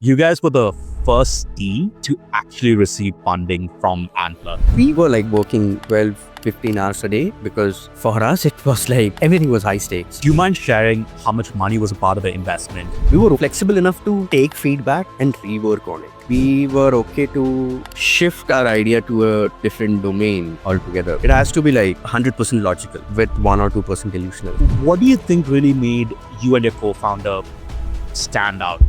You guys were the first team to actually receive funding from Antler. We were like working 12, 15 hours a day because for us it was like everything was high stakes. Do you mind sharing how much money was a part of the investment? We were flexible enough to take feedback and rework on it. We were okay to shift our idea to a different domain altogether. It has to be like 100% logical with 1 or 2% delusional. What do you think really made you and your co-founder stand out?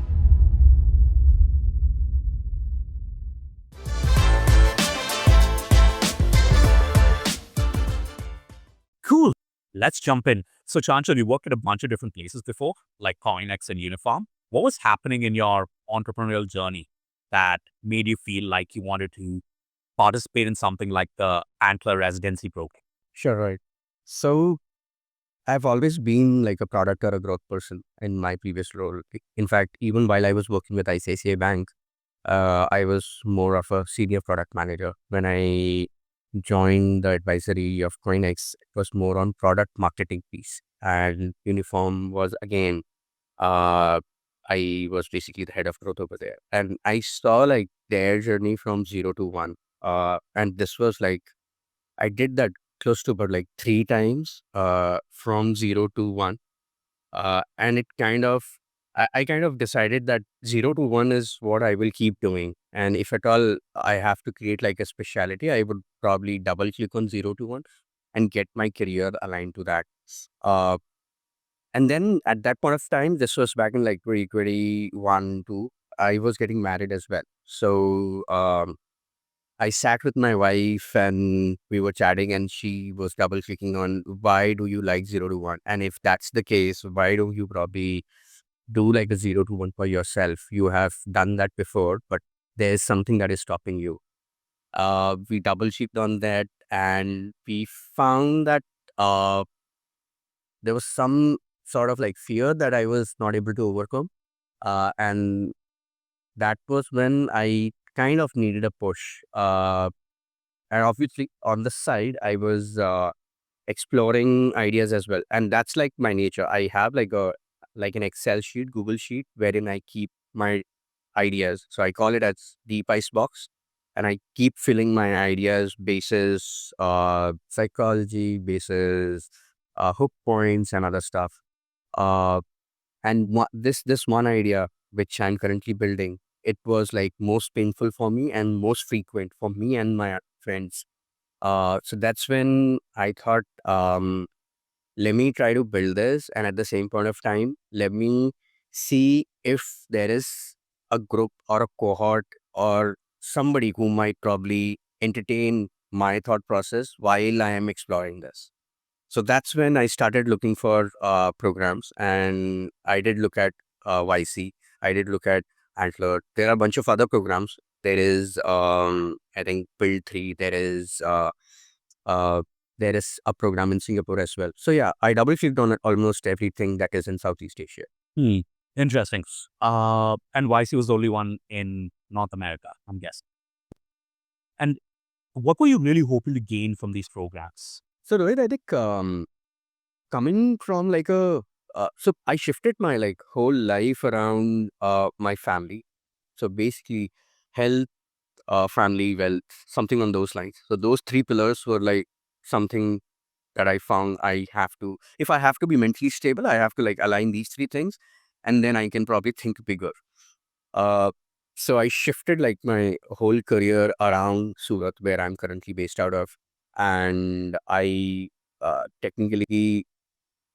Cool. Let's jump in. So, Chanchal, you worked at a bunch of different places before, like CoinX and Uniform. What was happening in your entrepreneurial journey that made you feel like you wanted to participate in something like the Antler Residency Program? Sure, right. So I've always been like a product or a growth person in my previous role. In fact, even while I was working with ICICI Bank, I was more of a senior product manager. When I joined the advisory of CoinX, it was more on product marketing piece. And Uniform was again, uh, I was basically the head of growth over there. And I saw like their journey from 0 to 1. And this was like, I did that close to about like 3 times from 0 to 1. And it kind of, I kind of decided that 0 to 1 is what I will keep doing. And if at all I have to create like a specialty, I would probably double click on 0 to 1 and get my career aligned to that. Uh, and then at that point of time, this was back in like 2021, too, I was getting married as well. So I sat with my wife and we were chatting, and she was double clicking on why do you like 0 to 1? And if that's the case, why don't you probably do like a 0 to 1 for yourself? You have done that before, but there's something that is stopping you. We double checked on that, and we found that uh, there was some sort of like fear that I was not able to overcome. And that was when I kind of needed a push. And obviously, on the side, I was exploring ideas as well, and that's like my nature. I have like an Excel sheet, Google sheet, wherein I keep my ideas. So I call it as deep ice box, and I keep filling my ideas basis, psychology basis, hook points, and other stuff. Uh, and this one idea which I'm currently building, it was like most painful for me and most frequent for me and my friends. So that's when I thought, let me try to build this. And at the same point of time, let me see if there is a group or a cohort or somebody who might probably entertain my thought process while I am exploring this. So that's when I started looking for programs, and I did look at YC. I did look at Antler. There are a bunch of other programs. There is, I think, Build 3. Uh, there is a program in Singapore as well. So yeah, I double clicked on almost everything that is in Southeast Asia. Hmm. Interesting. And YC was the only one in North America, I'm guessing. And what were you really hoping to gain from these programs? So Rohit, I think coming from like so I shifted my like whole life around my family. So basically, health, family, wealth, something on those lines. So those three pillars were like something that I found I have to, if I have to be mentally stable, I have to like align these three things, and then I can probably think bigger. Uh, so I shifted like my whole career around Surat, where I'm currently based out of, and I technically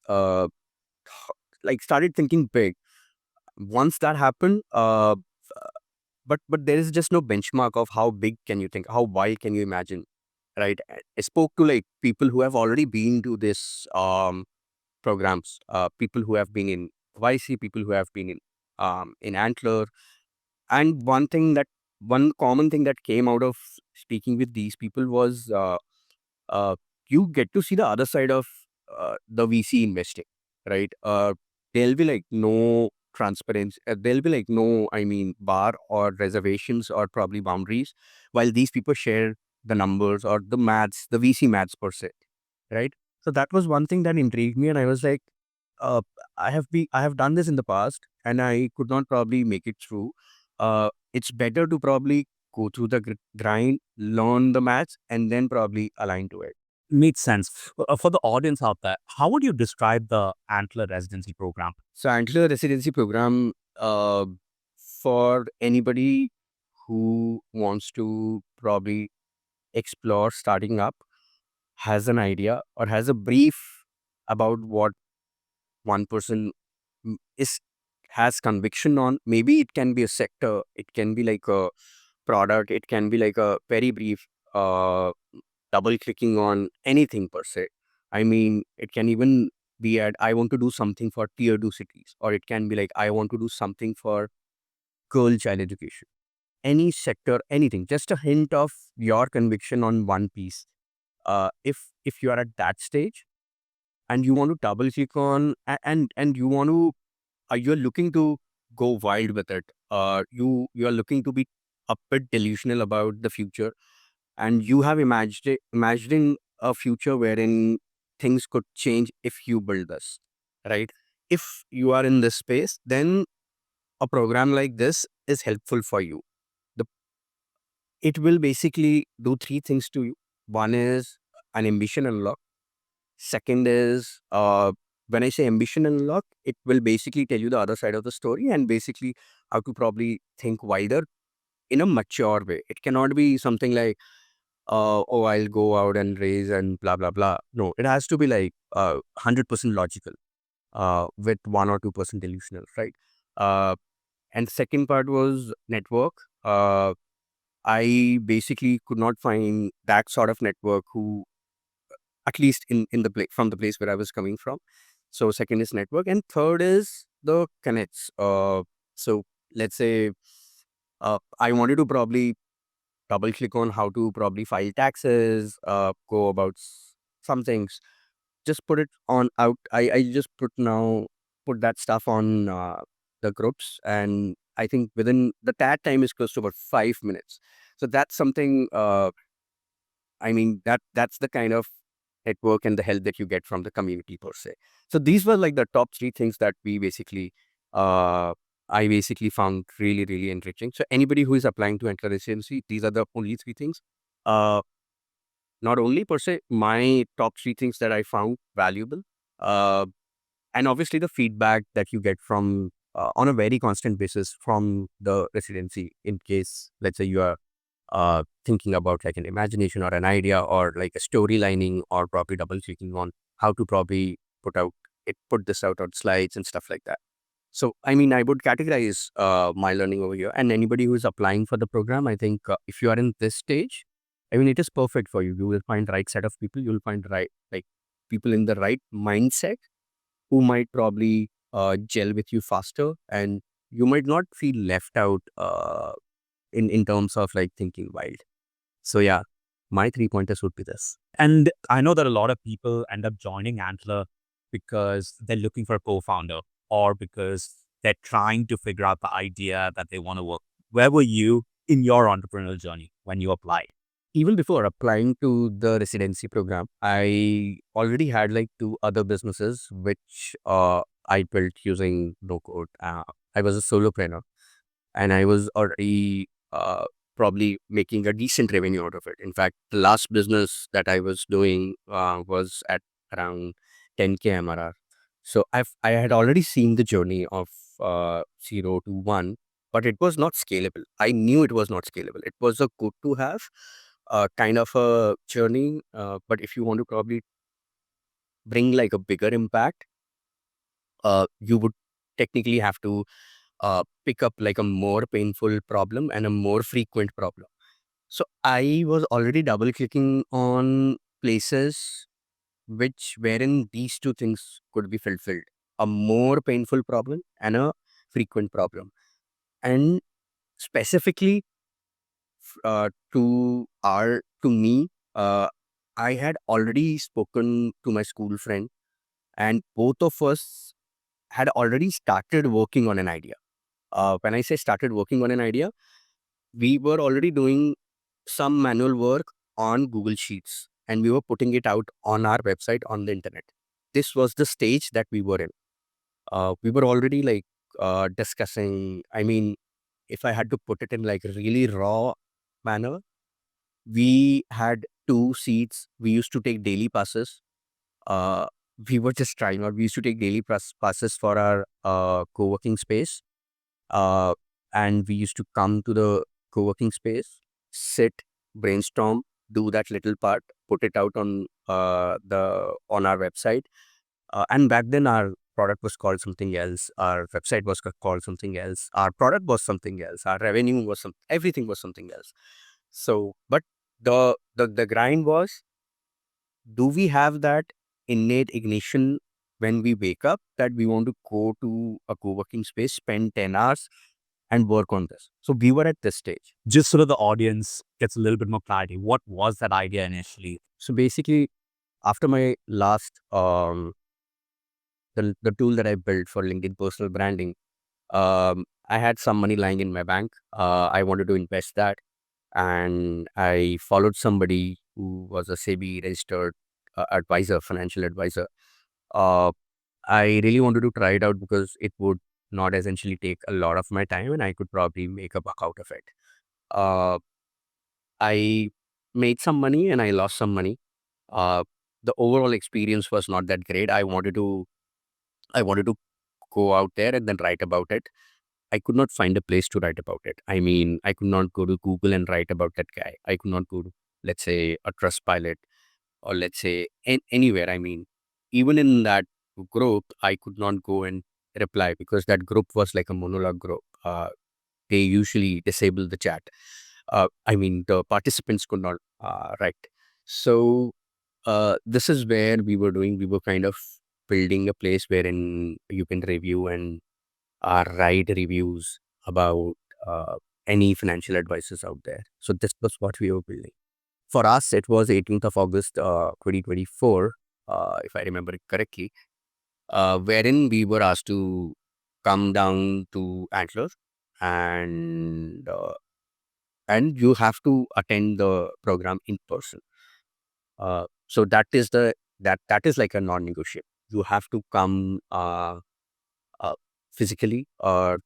uh, like started thinking big. Once that happened, but there is just no benchmark of how big can you think, how wild can you imagine, right? I spoke to like people who have already been to this programs, people who have been in YC, people who have been in Antler, and one common thing that came out of speaking with these people was uh, you get to see the other side of the VC investing, right? There'll be like no transparency. There'll be like no, I mean, bar or reservations or probably boundaries, while these people share the numbers or the maths, the VC maths per se, right? So that was one thing that intrigued me, and I was like, uh, I have done this in the past, and I could not probably make it through. it's better to probably go through the grind, learn the maths, and then probably align to it. Makes sense. For the audience out there, how would you describe the Antler Residency Program? So Antler Residency Program, for anybody who wants to probably explore starting up, has an idea or has a brief about what one person is has conviction on. Maybe it can be a sector, it can be like a product, it can be like a very brief double clicking on anything per se. I mean, it can even be at I want to do something for tier 2 cities, or it can be like I want to do something for girl child education. Any sector, anything, just a hint of your conviction on one piece. If you are at that stage and you want to double click on and you want to you're looking to go wild with it. You are looking to be a bit delusional about the future, and you have imagining a future wherein things could change if you build this, right? If you are in this space, then a program like this is helpful for you. The It will basically do three things to you. One is an ambition unlock. Second is, when I say ambition unlock, it will basically tell you the other side of the story and basically how to probably think wider in a mature way. It cannot be something like, oh, I'll go out and raise and blah, blah, blah. No, it has to be like 100% logical, with 1 or 2% delusional, right? Uh, and second part was network. I basically could not find that sort of network who, at least in the place from the place where I was coming from. So second is network, and third is the connects. So let's say I wanted to probably double click on how to probably file taxes, go about some things. Just put it on out. I just put that stuff on the groups, and I think within the tad time is close to about 5 minutes. So that's something. I mean, that's the kind of network and the help that you get from the community per se. So these were like the top three things that uh, I basically found really, really enriching. So anybody who is applying to enter residency, these are the only three things. Uh, Not only per se, my top three things that I found valuable. Uh, and obviously the feedback that you get from on a very constant basis from the residency, in case, let's say you are thinking about like an imagination or an idea or like a storylining, or probably double clicking on how to probably put this out on slides and stuff like that. So, I mean, I would categorize my learning over here, and anybody who is applying for the program, I think if you are in this stage, I mean, it is perfect for you. You will find right set of people. You will find right, like, people in the right mindset who might probably gel with you faster, and you might not feel left out in terms of like thinking wild. So yeah, my 3 pointers would be this. And I know that a lot of people end up joining Antler because they're looking for a co-founder or because they're trying to figure out the idea that they want to work. Where were you in your entrepreneurial journey when you applied? Even before applying to the residency program, I already had like two other businesses which I built using no code. I was a solopreneur, and I was already probably making a decent revenue out of it. In fact, the last business that I was doing was at around 10K MRR. So I had already seen the journey of 0 to 1, but it was not scalable. I knew it was not scalable. It was a good to have kind of a journey, but if you want to probably bring like a bigger impact, you would technically have to pick up like a more painful problem and a more frequent problem. So I was already double clicking on places which wherein these two things could be fulfilled: a more painful problem and a frequent problem. And specifically to me, I had already spoken to my school friend, and both of us had already started working on an idea. When I say started working on an idea, we were already doing some manual work on Google Sheets, and we were putting it out on our website on the internet. This was the stage that we were in. We were already like discussing. I mean, if I had to put it in like a really raw manner, we had 2 seats. We used to take daily passes. Uh, we were just trying out. We used to take daily passes for our co-working space. Uh, and we used to come to the co-working space, sit, brainstorm, do that little part, put it out on our website. And back then, our product was called something else. Our website was called something else. Our product was something else. Our revenue was everything was something else. So, but the grind was, do we have that innate ignition when we wake up that we want to go to a co-working space, spend 10 hours and work on this? So we were at this stage. Just so that the audience gets a little bit more clarity, what was that idea initially? So basically, after my last the tool that I built for LinkedIn personal branding, I had some money lying in my bank. I wanted to invest that, and I followed somebody who was a SEBI registered advisor, financial advisor. Uh, I really wanted to try it out because it would not essentially take a lot of my time, and I could probably make a buck out of it. Uh, I made some money and I lost some money. Uh, the overall experience was not that great. I wanted to go out there and then write about it. I could not find a place to write about it. I mean, I could not go to Google and write about that guy. I could not go to, let's say, a Trust Pilot, or let's say anywhere. I mean, even in that group, I could not go and reply because that group was like a monologue group. They usually disable the chat. I mean, the participants could not write. So this is where we were doing. We were kind of building a place wherein you can review and write reviews about uh, any financial advisors out there. So this was what we were building. For us, it was 18th of August, 2024, if I remember it correctly, wherein we were asked to come down to Antler, and you have to attend the program in person. So that is like a non-negotiable. You have to come uh, physically to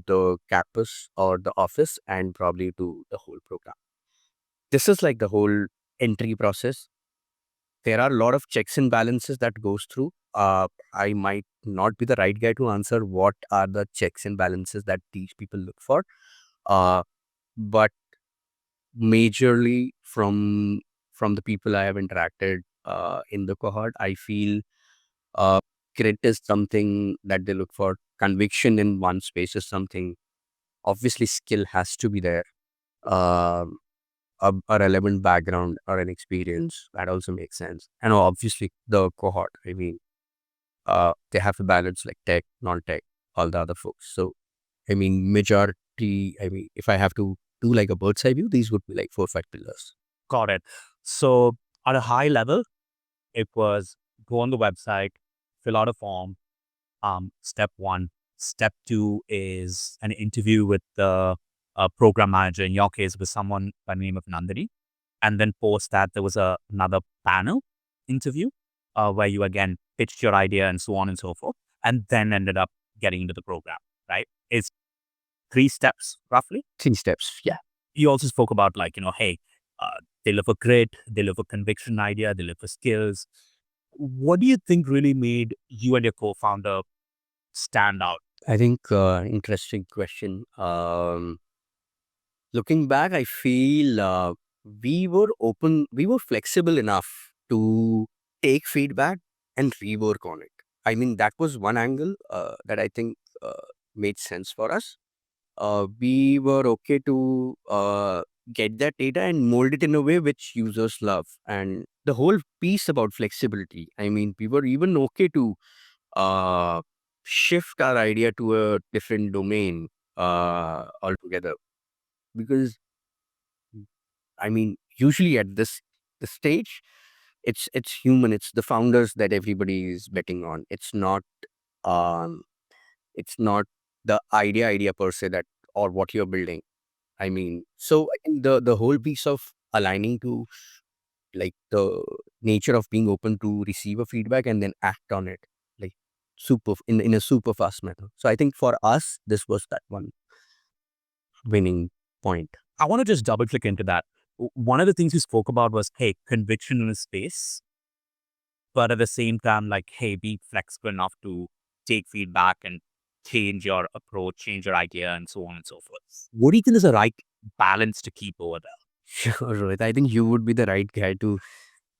the campus or the office, and probably to the whole program. This is like the whole entry process. There are a lot of checks and balances that goes through. I might not be the right guy to answer what are the checks and balances that these people look for. Uh, but majorly from the people I have interacted in the cohort, I feel uh, grit is something that they look for. Conviction in one space is something. Obviously, skill has to be there. Um a relevant background or an experience that also makes sense. And obviously, the cohort. I mean, they have to balance like tech, non-tech, all the other folks. So, I mean, majority. I mean, if I have to do like a bird's eye view, these would be like 4 or 5 pillars. Got it. So at a high level, it was go on the website, fill out a form. Step one. Step two is an interview with the program manager. In your case, with someone by the name of Nandini. And then post that, there was another panel interview where you again pitched your idea and so on and so forth, and then ended up getting into the program, right? It's 3 steps roughly. 3 steps. Yeah. You also spoke about like, hey, they look for grit, they look for conviction idea, they look for skills. What do you think really made you and your co-founder stand out? I think interesting question. Looking back, I feel we were flexible enough to take feedback and rework on it. I mean, that was one angle that I think made sense for us. We were okay to get that data and mold it in a way which users love. And the whole piece about flexibility, I mean, we were even okay to uh, shift our idea to a different domain altogether. Because, I mean, usually at the stage, it's human. It's the founders that everybody is betting on. Um, it's not the idea per se, that or what you're building. I mean, so I think the whole piece of aligning to like the nature of being open to receive a feedback and then act on it, like in a super fast manner. So I think for us, this was that one. winning point. I want to just double click into that. One of the things you spoke about was, hey, conviction in a space, but at the same time, like, hey, be flexible enough to take feedback and change your approach, change your idea, and so on and so forth. What do you think is the right balance to keep over there? Sure, Rohit. I think you would be the right guy to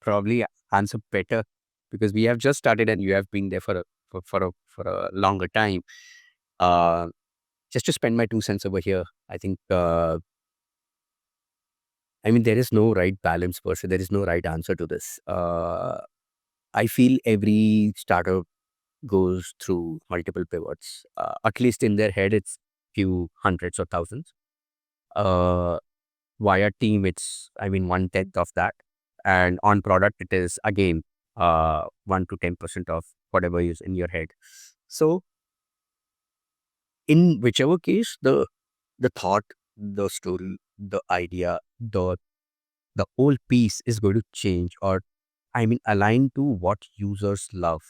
probably answer better because we have just started and you have been there for a longer time. Uh, just to spend my 2 cents over here, I think I mean there is no right balance per se. There is no right answer to this. I feel every startup goes through multiple pivots. At least in their head, it's few hundreds or thousands. Uh, via team, it's I mean 1/10 of that, and on product, it is again 1 to 10% of whatever is in your head. So in whichever case, the thought, the story, the idea, the whole piece is going to change, or I mean align to what users love.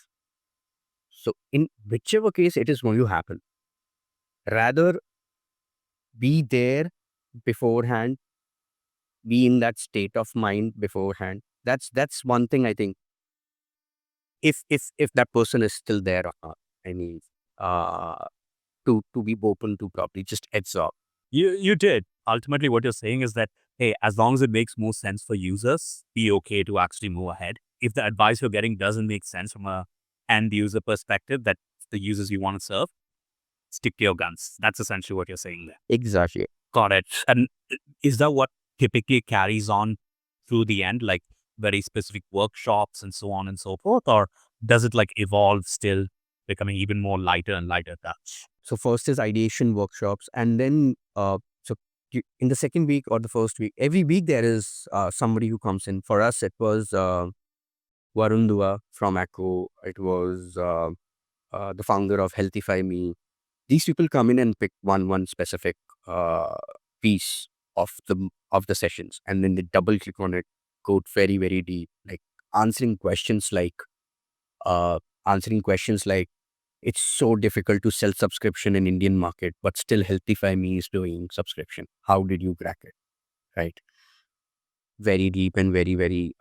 So in whichever case it is going to happen, rather be there beforehand, be in that state of mind beforehand. That's one thing I think. If that person is still there or not, I mean, uh, to be open to probably just heads up. You did. Ultimately, what you're saying is that, hey, as long as it makes more sense for users, be okay to actually move ahead. If the advice you're getting doesn't make sense from a end user perspective, that the users you want to serve, stick to your guns. That's essentially what you're saying there. Exactly. Got it. And is that what typically carries on through the end, like very specific workshops and so on and so forth? Or does it like evolve still, becoming even more lighter and lighter touch? So first is ideation workshops, and then so in the second week or the first week, every week there is somebody who comes in. For us, it was Varun Dua from Echo. It was the founder of Healthify Me. These people come in and pick one specific uh, piece of the sessions, and then they double click on it, go very deep, like answering questions like uh, answering questions like it's so difficult to sell subscription in Indian market, but still Healthify Me is doing subscription. How did you crack it? Right? Very deep and very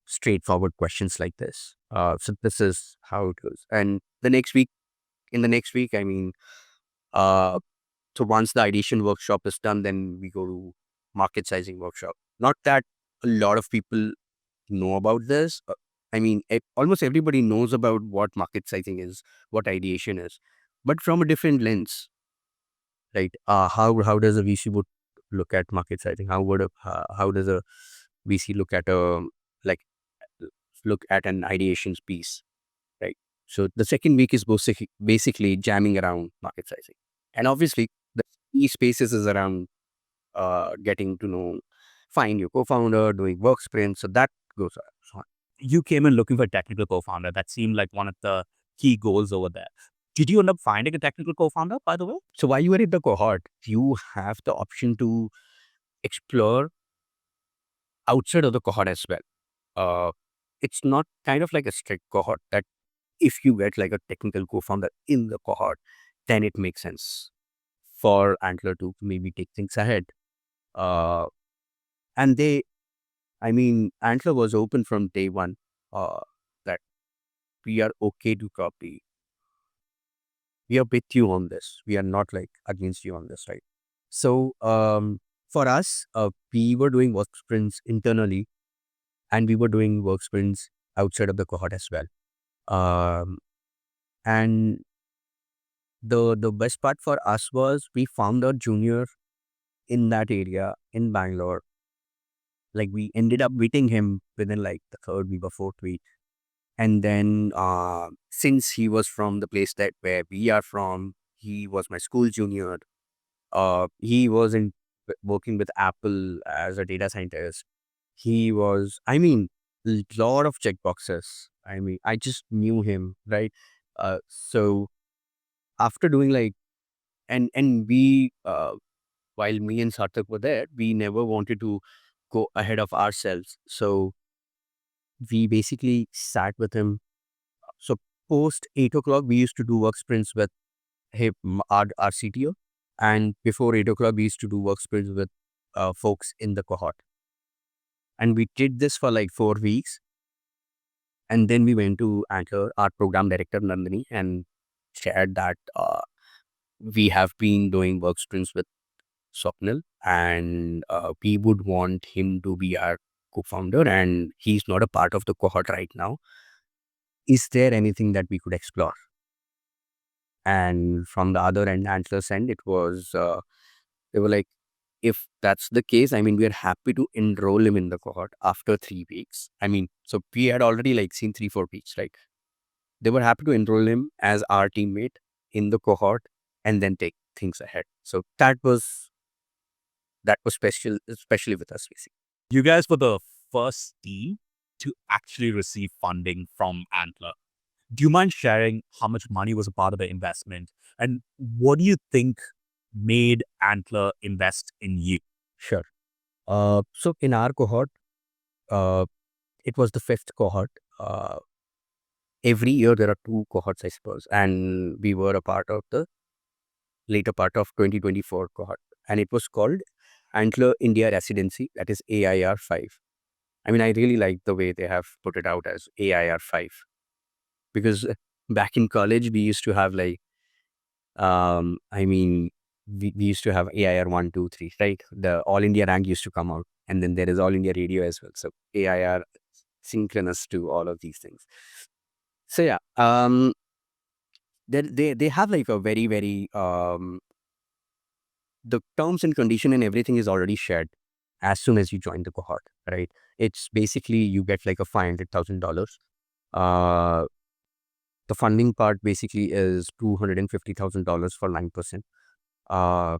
straightforward questions like this. So this is how it goes. And in the next week, I mean, uh, so once the ideation workshop is done, then we go to market sizing workshop. Not that a lot of people know about this. I mean, almost everybody knows about what market sizing is, what ideation is, but from a different lens, right? How does a VC would look at market sizing? How does a VC look at a like look at an ideation piece, right? So the second week is basically jamming around market sizing, and obviously the key spaces is around getting to know, find your co-founder, doing work sprints. So that goes on. You came in looking for a technical co-founder. That seemed like one of the key goals over there. Did you end up finding a technical co-founder, by the way? So while you are in the cohort, you have the option to explore outside of the cohort as well. Uh, it's not kind of like a strict cohort that if you get like a technical co-founder in the cohort, then it makes sense for Antler to maybe take things ahead. Uh, and I mean, Antler was open from day one that we are okay to copy. We are with you on this. We are not like against you on this, right? So for us, we were doing work sprints internally, and we were doing work sprints outside of the cohort as well. Um, and the best part for us was we found a junior in that area in Bangalore. Like we ended up meeting him within like the third week or fourth week. And then since he was from the place that where we are from, he was my school junior. He was in working with Apple as a data scientist. He was, I mean, a lot of check boxes. I mean, I just knew him, right? So after doing like, and we, while me and Sarthak were there, we never wanted to go ahead of ourselves. So we basically sat with him. So post 8 o'clock, we used to do work sprints with him, our CTO, And before 8 o'clock, we used to do work sprints with folks in the cohort. And we did this for like 4 weeks. And then we went to Antler, our program director, Nandini, and shared that we have been doing work sprints with Swapnil, and we would want him to be our co-founder, and he's not a part of the cohort right now. Is there anything that we could explore? And from the other end, Antler's end, it was, they were like, if that's the case, I mean, we are happy to enroll him in the cohort after 3 weeks. I mean, so we had already like seen 3-4 weeks, right? They were happy to enroll him as our teammate in the cohort and then take things ahead. So that was special, especially with us, basically. You guys were the first team to actually receive funding from Antler. Do you mind sharing how much money was a part of the investment? And what do you think made Antler invest in you? Sure. So in our cohort, uh, it was the fifth cohort. Every year there are two cohorts, I suppose, and we were a part of the later part of 2024 cohort, and it was called Antler India Residency, that is AIR 5. I mean, I really like the way they have put it out as AIR 5, because back in college we used to have like, I mean, we used to have AIR 1, 2, 3, right? The All India rank used to come out, and then there is All India Radio as well. So AIR synchronous to all of these things. So yeah, they have like a very, very the terms and condition and everything is already shared as soon as you join the cohort, right? It's basically you get like a $500,000. Uh, the funding part basically is $250,000 for 9%. Uh,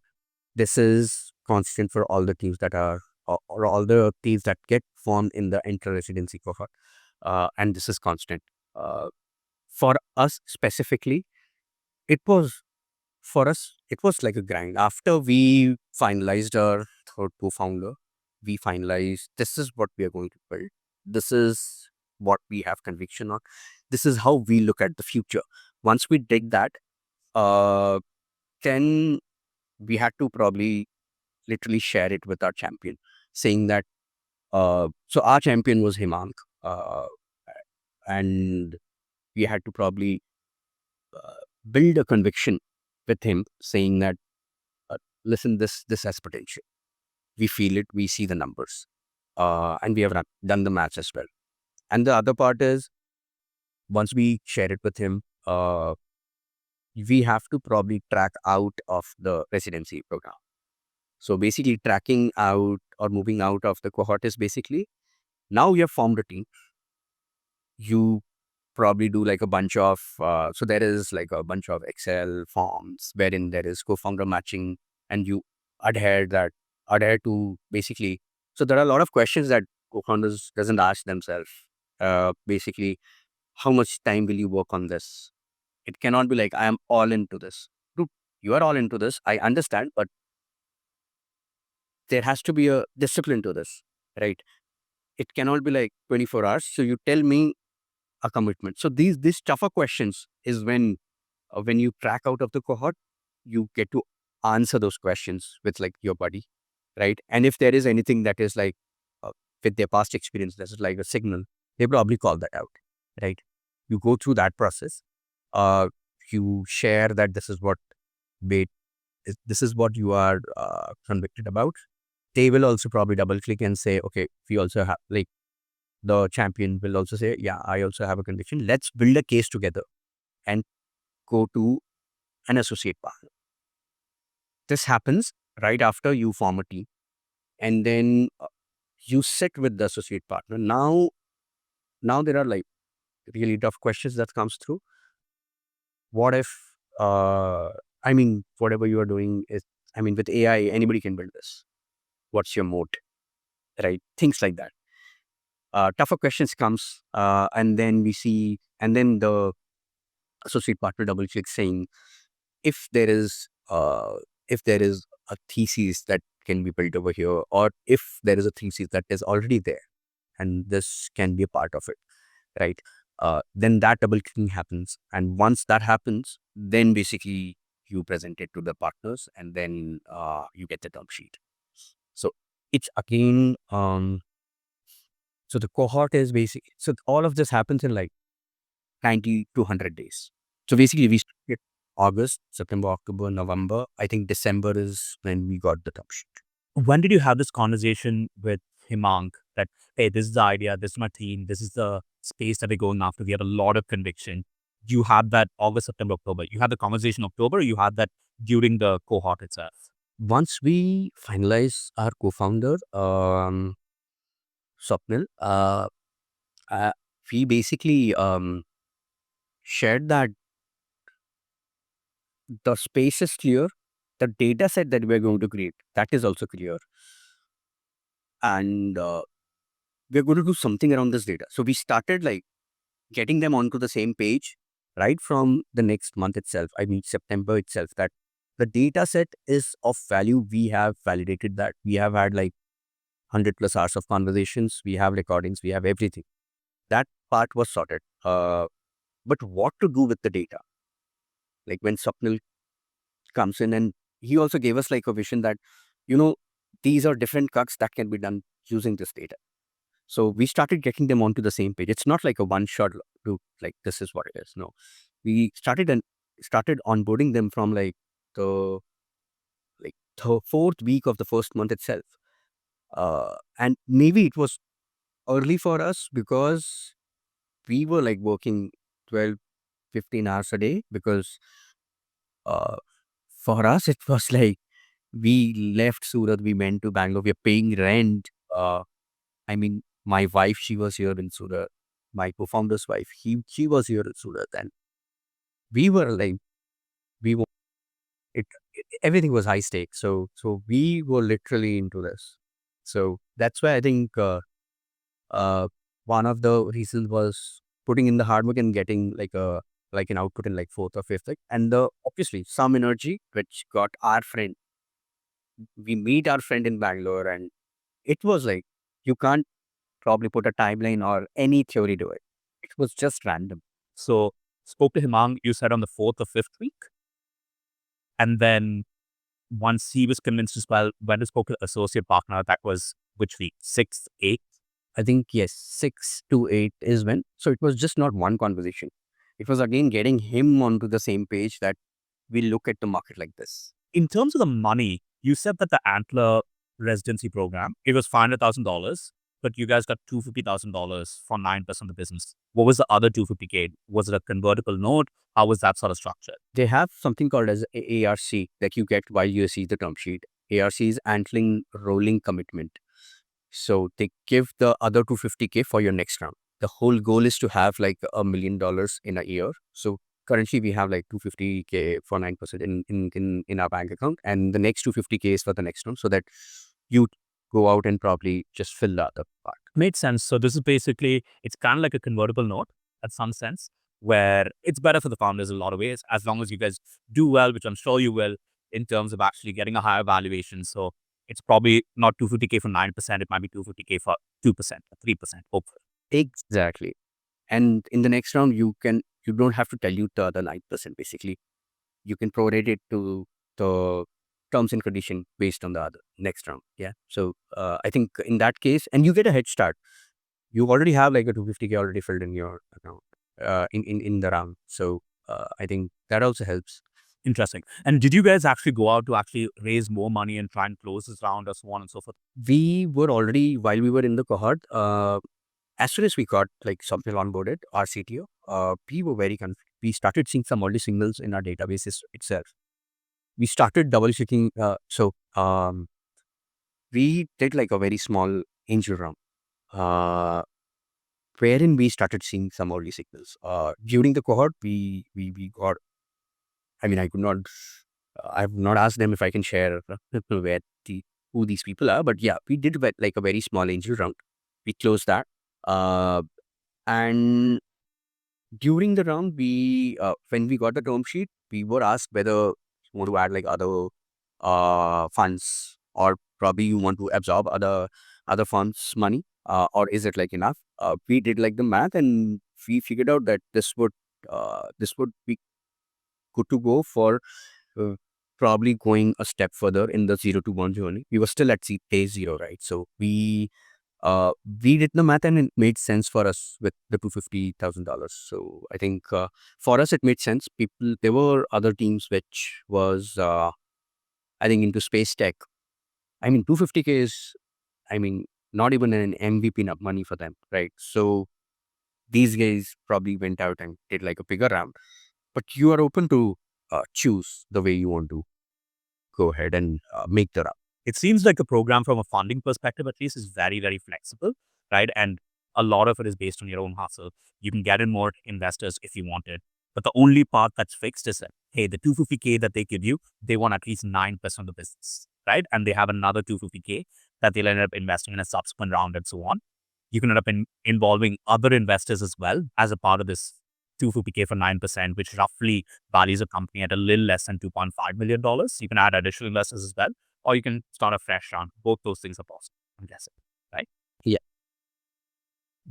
this is constant for all the teams that are, or all the teams that get formed in the inter-residency cohort. And this is constant. For us specifically, it was for us, it was like a grind. After we finalized our third co-founder, we finalized this is what we are going to build. This is what we have conviction on. This is how we look at the future. Once we did that, uh, then we had to probably literally share it with our champion, saying that, so our champion was Himank, uh, and we had to probably uh, build a conviction with him, saying that, listen, this has potential. We feel it, we see the numbers, and we have done the maths as well. And the other part is, once we share it with him, we have to probably track out of the residency program. So basically, tracking out or moving out of the cohort is basically, now you have formed a team. You probably do like a bunch of, so there is like a bunch of Excel forms wherein there is co-founder matching, and you adhere to basically. So there are a lot of questions that co-founders doesn't ask themselves. Basically, how much time will you work on this? It cannot be like, I am all into this. Dude, you are all into this. I understand, but there has to be a discipline to this, right? It cannot be like 24 hours. So you tell me a commitment. So these tougher questions is when you crack out of the cohort, you get to answer those questions with like your buddy, right? And if there is anything that is like, with their past experience, this is like a signal, they probably call that out, right? You go through that process. You share that this is what bait, this is what you are convicted about. They will also probably double click and say, okay, we also have like, the champion will also say, yeah, I also have a conviction. Let's build a case together and go to an associate partner. This happens right after you form a team, and then you sit with the associate partner. Now there are like really tough questions that comes through. What if, I mean, whatever you are doing is, I mean, with AI, anybody can build this. What's your moat, right? Things like that. Tougher questions comes, and then we see, and then the associate partner double clicks saying, if there is, if there is a thesis that can be built over here, or if there is a thesis that is already there, and this can be a part of it, right? Then that double clicking happens, and once that happens, then basically you present it to the partners, and then you get the term sheet. So it's again, so the cohort is basic. So all of this happens in like 90 to 100 days. So basically we started August, September, October, November. I think December is when we got the term sheet. When did you have this conversation with Himang that, hey, this is the idea, this is my team, this is the space that we're going after? We had a lot of conviction. You had that August, September, October. You had the conversation October, you had that during the cohort itself. Once we finalize our co-founder, Swapnil, uh, we basically shared that the space is clear, the data set that we're going to create, that is also clear. And we're going to do something around this data. So we started like getting them onto the same page right from the next month itself. I mean, September itself, that the data set is of value. We have validated that. We have had like 100 plus hours of conversations. We have recordings. We have everything. That part was sorted. But what to do with the data? Like when Swapnil comes in, and he also gave us like a vision that, these are different cuts that can be done using this data. So we started getting them onto the same page. It's not like a one shot to like, this is what it is. No, we started onboarding them from the the fourth week of the first month itself. And maybe it was early for us because we were like working 12, 15 hours a day, because uh, for us it was like we left Surat, we went to Bangalore, we are paying rent. I mean, my wife, she was here in Surat. My co-founder's wife, she was here in Surat, and we were like, we were, everything was high stakes. So we were literally into this. So that's why I think uh, one of the reasons was putting in the hard work and getting like an output in like fourth or fifth, and the obviously some energy which got our friend. We meet our friend in Bangalore, and it was like you can't probably put a timeline or any theory to it. It was just random. So spoke to Himang, you said on the fourth or fifth week. And then once he was convinced as well, when he spoke to the associate partner, that was which week? Sixth, eighth? I think yes, 6 to 8 is when. So it was just not one conversation. It was again getting him onto the same page that we look at the market like this. In terms of the money, you said that the Antler Residency Program, it was $500,000, but you guys got $250,000 for 9% of the business. What was the other 250K? Was it a convertible note? How was that sort of structured? They have something called as ARC that you get while you see the term sheet. ARC is Antling Rolling Commitment. So they give the other 250K for your next round. The whole goal is to have like $1 million in a year. So currently we have like 250K for 9% in our bank account, and the next 250K is for the next round, so that you go out and probably just fill the other part. Made sense. So this is basically, it's kind of like a convertible note at some sense, where it's better for the founders in a lot of ways, as long as you guys do well, which I'm sure you will, in terms of actually getting a higher valuation. So it's probably not 250K for 9%, it might be 250K for 2% or 3%, hopefully. Exactly. And in the next round, you don't have to dilute the other 9%. Basically, you can prorate it to the terms and condition based on the other next round. Yeah. So I think in that case, and you get a head start. You already have like a 250K already filled in your account in the round. So I think that also helps. Interesting. And did you guys actually go out to actually raise more money and try and close this round or so on and so forth? We were already, while we were in the cohort, as soon as we got like something onboarded, our CTO, we were very confused. We started seeing some early signals in our databases itself. We started double checking. We did like a very small angel round, wherein we started seeing some early signals. During the cohort, we got. I mean, I could not. I have not asked them if I can share where who these people are, but yeah, we did like a very small angel round. We closed that, and during the round, we when we got the term sheet, we were asked whether you want to add like other funds, or probably you want to absorb other funds money, or is it like enough? We did like the math, and we figured out that this would be good to go for probably going a step further in the 0 to 1 journey. We were still at day zero, right? So we did the math and it made sense for us with the $250,000. So I think for us it made sense. There were other teams which was I think into space tech. I mean, 250K is, I mean, not even an MVP enough money for them, right? So these guys probably went out and did like a bigger round. But you are open to choose the way you want to go ahead and make the round. It seems like the program from a funding perspective, at least, is very, very flexible, right? And a lot of it is based on your own hustle. You can get in more investors if you wanted. But the only part that's fixed is that, hey, the 250K that they give you, they want at least 9% of the business, right? And they have another 250K that they'll end up investing in a subsequent round and so on. You can end up involving other investors as well as a part of this 250K for 9%, which roughly values a company at a little less than $2.5 million. You can add additional investors as well, or you can start a fresh round. Both those things are possible, I'm guessing, right? Yeah.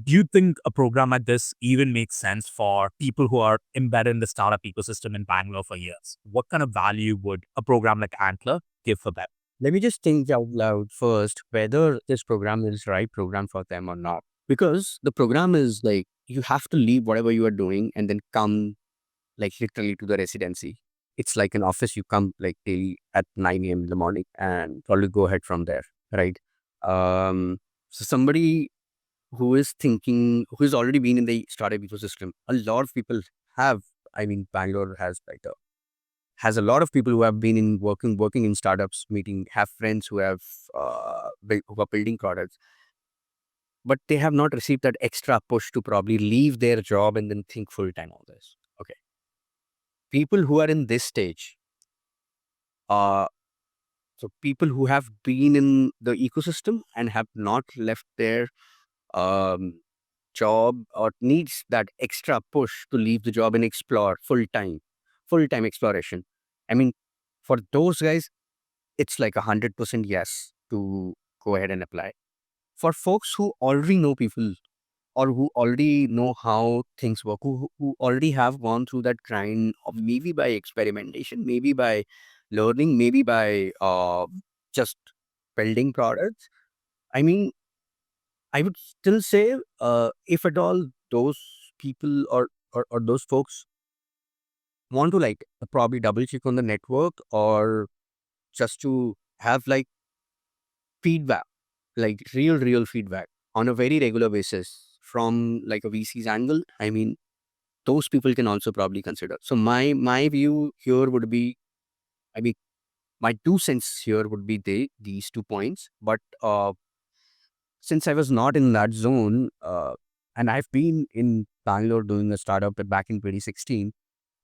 Do you think a program like this even makes sense for people who are embedded in the startup ecosystem in Bangalore for years? What kind of value would a program like Antler give for them? Let me just think out loud first whether this program is right program for them or not. Because the program is like you have to leave whatever you are doing and then come like literally to the residency. It's like an office. You come like daily at 9 a.m. in the morning and probably go ahead from there, right? So somebody who is thinking, who has already been in the startup ecosystem, a lot of people have. I mean, Bangalore has a lot of people who have been in working in startups, have friends who have who are building products, but they have not received that extra push to probably leave their job and then think full time on this. Okay, people who are in this stage, uh, so people who have been in the ecosystem and have not left their um, job or needs that extra push to leave the job and explore full time exploration. I mean, for those guys, it's like 100% yes to go ahead and apply. For folks who already know people or who already know how things work, who already have gone through that grind of maybe by experimentation, maybe by learning, maybe by just building products. I mean, I would still say, if at all those people or those folks want to like probably double check on the network or just to have like feedback, like real feedback on a very regular basis from like a VC's angle, I mean, those people can also probably consider. So my view here would be, I mean, my 2 cents here would be these 2 points. But since I was not in that zone, and I've been in Bangalore doing a startup back in 2016,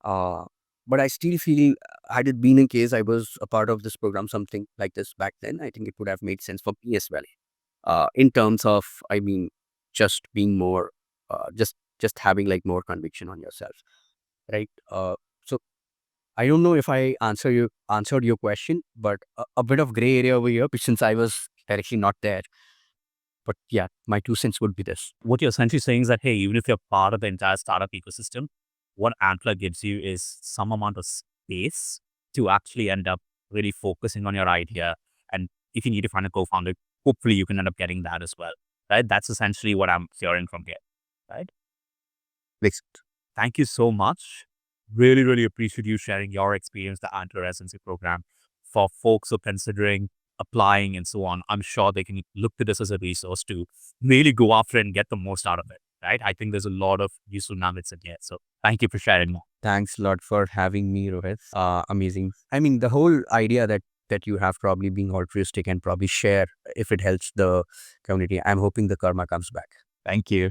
uh, but I still feel had it been in case I was a part of this program, something like this back then, I think it would have made sense for me as well. In terms of, I mean, just being more, just having like more conviction on yourself, right? So I don't know if I answered your question, but a bit of gray area over here since I was directly not there. But yeah, my 2 cents would be this. What you're essentially saying is that, hey, even if you're part of the entire startup ecosystem, what Antler gives you is some amount of space to actually end up really focusing on your idea. And if you need to find a co-founder, hopefully you can end up getting that as well, right? That's essentially what I'm hearing from here, right? Makes Thank you so much. Really, really appreciate you sharing your experience, the Antler Residency Program. For folks who are considering applying and so on, I'm sure they can look to this as a resource to really go after it and get the most out of it, right? I think there's a lot of useful nuggets in here. So thank you for sharing more. Thanks a lot for having me, Rohit. Amazing. I mean, the whole idea that you have probably being altruistic and probably share if it helps the community. I'm hoping the karma comes back. Thank you.